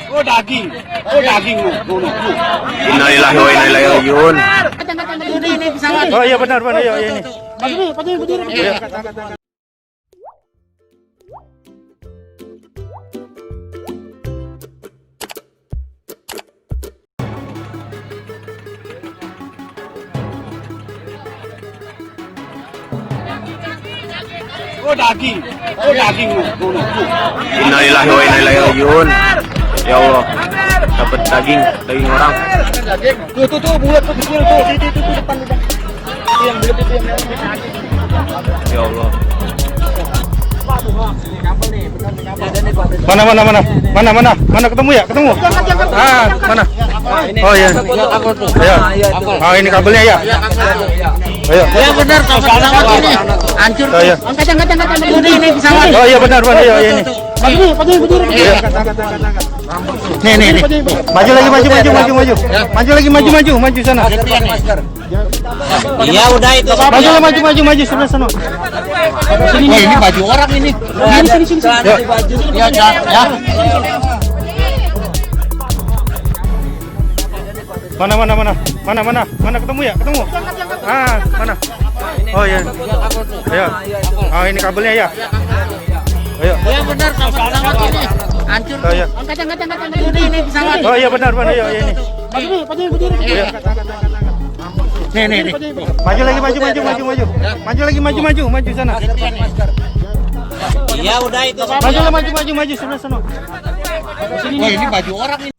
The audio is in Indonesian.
Oh daging. Oh daging lu. Innalillahi wa inna ilaihi rajiun. Ini pesawat. Oh iya benar iya ini. Berdiri. Iya. Oh daging. Oh daging lu. Innalillahi wa inna ilaihi rajiun. Ya Allah, dapat daging orang. Tuh bulat tuh kecil tuh. Itu depan udah. Yang bulat itu yang Ya Allah. Mana ketemu ya? Ketemu. Ah, mana? Oh iya. Ayo. Oh ini kabelnya ya. Ayo. Ya benar pesawat ini. Hancur. Oh iya. Angkat. Ini pesawat. Oh iya benar iya ini. Berdiri. Iya. Nih. Maju lagi. Maju sana. Iya udah itu. Maju sebelah sana. Sini ini baju orang ini. Sini. Ya. Mana ketemu ya? Ketemu. Ah, mana? Oh iya. Ayo. Oh ini kabelnya ya. Ayo. Ya benar pesawat ini. Hancur. Oh iya. Angkat. Ini pesawat. Oh iya benar iya ini. Berdiri. Iya. Nih. Maju lagi. Maju sana. Iya udah itu. Maju sebelah sana. Wah ini baju orang ini.